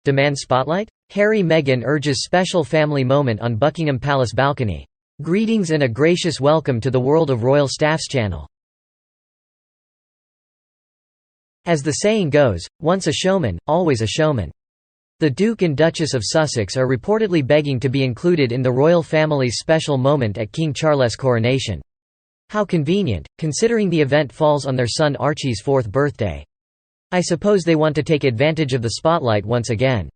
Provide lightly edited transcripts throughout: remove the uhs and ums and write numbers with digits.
Demand spotlight? Harry-Meghan urges special family moment on Buckingham Palace balcony. Greetings and a gracious welcome to the World of Royal Staffs channel. As the saying goes, once a showman, always a showman. The Duke and Duchess of Sussex are reportedly begging to be included in the royal family's special moment at King Charles' coronation. How convenient, considering the event falls on their son Archie's 4th birthday. I suppose they want to take advantage of the spotlight once again.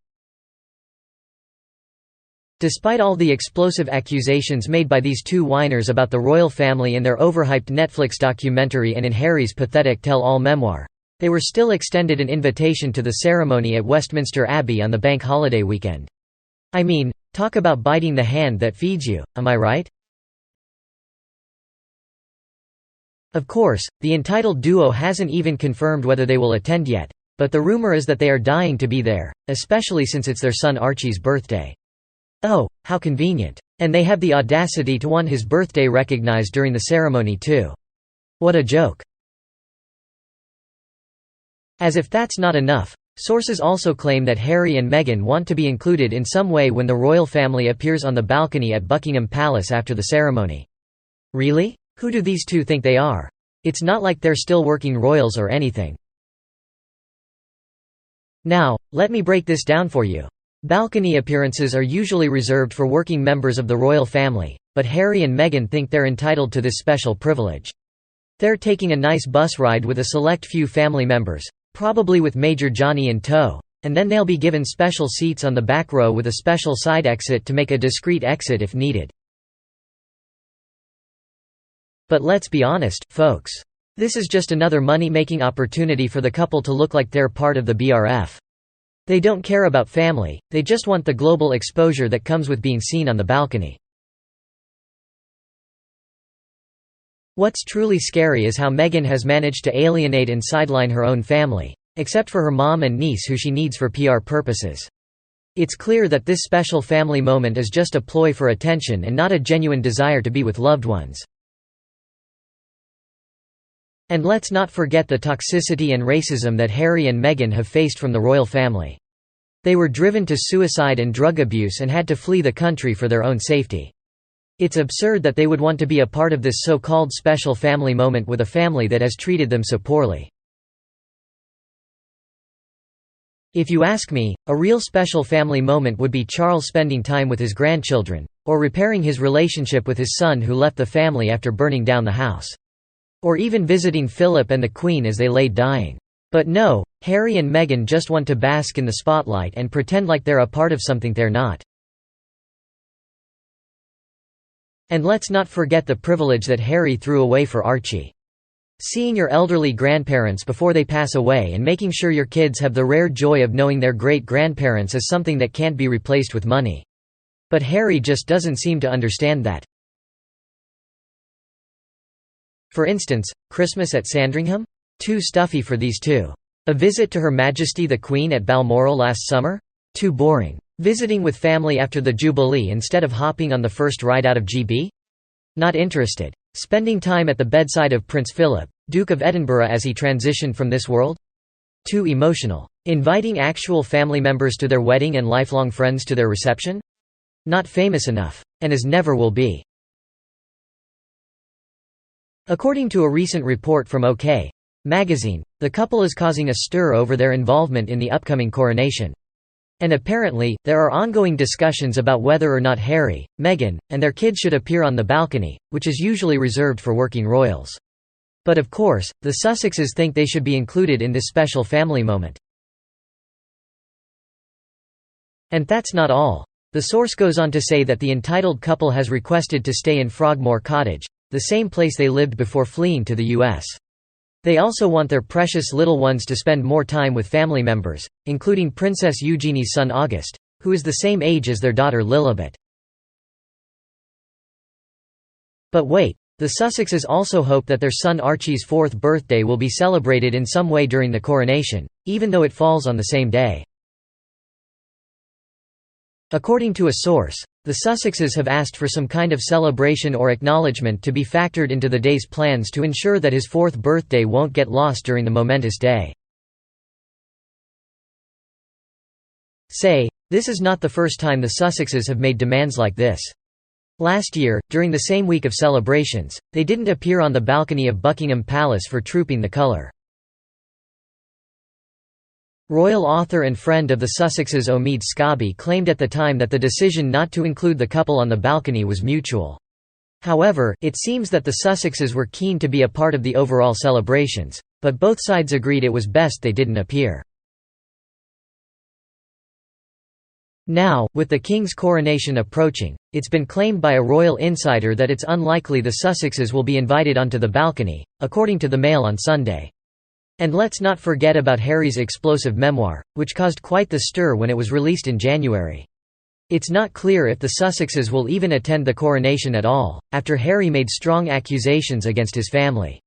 Despite all the explosive accusations made by these two whiners about the royal family in their overhyped Netflix documentary and in Harry's pathetic tell-all memoir, they were still extended an invitation to the ceremony at Westminster Abbey on the bank holiday weekend. I mean, talk about biting the hand that feeds you, am I right? Of course, the entitled duo hasn't even confirmed whether they will attend yet, but the rumor is that they are dying to be there, especially since it's their son Archie's birthday. Oh, how convenient. And they have the audacity to want his birthday recognized during the ceremony too. What a joke. As if that's not enough, sources also claim that Harry and Meghan want to be included in some way when the royal family appears on the balcony at Buckingham Palace after the ceremony. Really? Who do these two think they are? It's not like they're still working royals or anything. Now, let me break this down for you. Balcony appearances are usually reserved for working members of the royal family, but Harry and Meghan think they're entitled to this special privilege. They're taking a nice bus ride with a select few family members, probably with Major Johnny in tow, and then they'll be given special seats on the back row with a special side exit to make a discreet exit if needed. But let's be honest, folks. This is just another money-making opportunity for the couple to look like they're part of the BRF. They don't care about family, they just want the global exposure that comes with being seen on the balcony. What's truly scary is how Meghan has managed to alienate and sideline her own family, except for her mom and niece who she needs for PR purposes. It's clear that this special family moment is just a ploy for attention and not a genuine desire to be with loved ones. And let's not forget the toxicity and racism that Harry and Meghan have faced from the royal family. They were driven to suicide and drug abuse and had to flee the country for their own safety. It's absurd that they would want to be a part of this so-called special family moment with a family that has treated them so poorly. If you ask me, a real special family moment would be Charles spending time with his grandchildren, or repairing his relationship with his son who left the family after burning down the house. Or even visiting Philip and the Queen as they lay dying. But no, Harry and Meghan just want to bask in the spotlight and pretend like they're a part of something they're not. And let's not forget the privilege that Harry threw away for Archie. Seeing your elderly grandparents before they pass away and making sure your kids have the rare joy of knowing their great-grandparents is something that can't be replaced with money. But Harry just doesn't seem to understand that. For instance, Christmas at Sandringham? Too stuffy for these two. A visit to Her Majesty the Queen at Balmoral last summer? Too boring. Visiting with family after the Jubilee instead of hopping on the first ride out of GB? Not interested. Spending time at the bedside of Prince Philip, Duke of Edinburgh as he transitioned from this world? Too emotional. Inviting actual family members to their wedding and lifelong friends to their reception? Not famous enough. And as never will be. According to a recent report from OK! Magazine, the couple is causing a stir over their involvement in the upcoming coronation. And apparently, there are ongoing discussions about whether or not Harry, Meghan, and their kids should appear on the balcony, which is usually reserved for working royals. But of course, the Sussexes think they should be included in this special family moment. And that's not all. The source goes on to say that the entitled couple has requested to stay in Frogmore Cottage, the same place they lived before fleeing to the US. They also want their precious little ones to spend more time with family members, including Princess Eugenie's son August, who is the same age as their daughter Lilibet. But wait, the Sussexes also hope that their son Archie's 4th birthday will be celebrated in some way during the coronation, even though it falls on the same day. According to a source, the Sussexes have asked for some kind of celebration or acknowledgement to be factored into the day's plans to ensure that his 4th birthday won't get lost during the momentous day. say, "This is not the first time the Sussexes have made demands like this." Last year, during the same week of celebrations, they didn't appear on the balcony of Buckingham Palace for trooping the colour. Royal author and friend of the Sussexes Omid Scobie claimed at the time that the decision not to include the couple on the balcony was mutual. However, it seems that the Sussexes were keen to be a part of the overall celebrations, but both sides agreed it was best they didn't appear. Now, with the King's coronation approaching, it's been claimed by a royal insider that it's unlikely the Sussexes will be invited onto the balcony, according to the Mail on Sunday. And let's not forget about Harry's explosive memoir, which caused quite the stir when it was released in January. It's not clear if the Sussexes will even attend the coronation at all, after Harry made strong accusations against his family.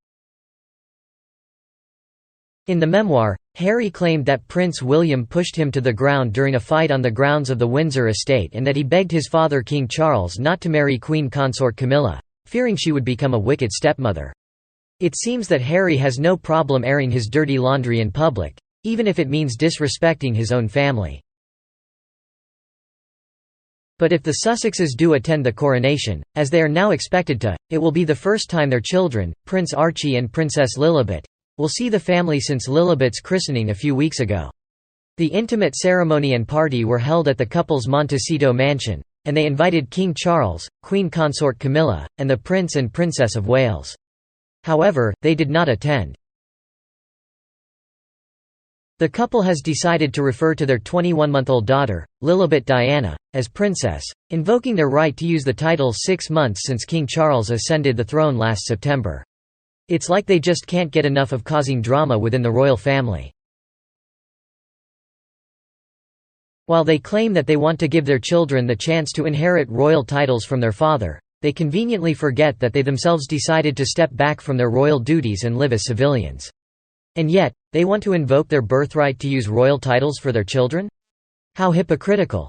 In the memoir, Harry claimed that Prince William pushed him to the ground during a fight on the grounds of the Windsor estate and that he begged his father King Charles not to marry Queen Consort Camilla, fearing she would become a wicked stepmother. It seems that Harry has no problem airing his dirty laundry in public, even if it means disrespecting his own family. But if the Sussexes do attend the coronation, as they are now expected to, it will be the first time their children, Prince Archie and Princess Lilibet, will see the family since Lilibet's christening a few weeks ago. The intimate ceremony and party were held at the couple's Montecito mansion, and they invited King Charles, Queen Consort Camilla, and the Prince and Princess of Wales. However, they did not attend. The couple has decided to refer to their 21-month-old daughter, Lilibet Diana, as Princess, invoking their right to use the title 6 months since King Charles ascended the throne last September. It's like they just can't get enough of causing drama within the royal family. While they claim that they want to give their children the chance to inherit royal titles from their father, they conveniently forget that they themselves decided to step back from their royal duties and live as civilians. And yet, they want to invoke their birthright to use royal titles for their children? How hypocritical!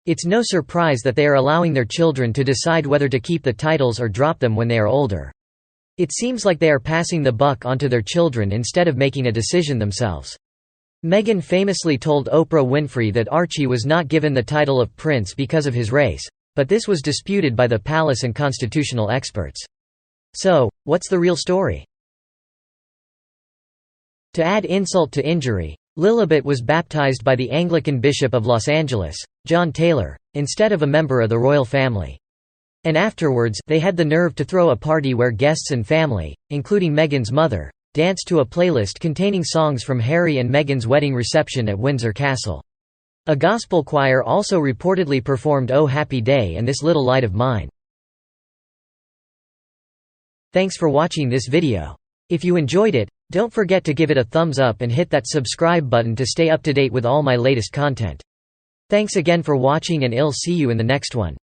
It's no surprise that they are allowing their children to decide whether to keep the titles or drop them when they are older. It seems like they are passing the buck onto their children instead of making a decision themselves. Meghan famously told Oprah Winfrey that Archie was not given the title of prince because of his race, but this was disputed by the palace and constitutional experts. So, what's the real story? To add insult to injury, Lilibet was baptized by the Anglican Bishop of Los Angeles, John Taylor, instead of a member of the royal family. And afterwards, they had the nerve to throw a party where guests and family, including Meghan's mother, danced to a playlist containing songs from Harry and Meghan's wedding reception at Windsor Castle. A gospel choir also reportedly performed "Oh Happy Day" and "This Little Light of Mine." Thanks for watching this video. If you enjoyed it, don't forget to give it a thumbs up and hit that subscribe button to stay up to date with all my latest content. Thanks again for watching and I'll see you in the next one.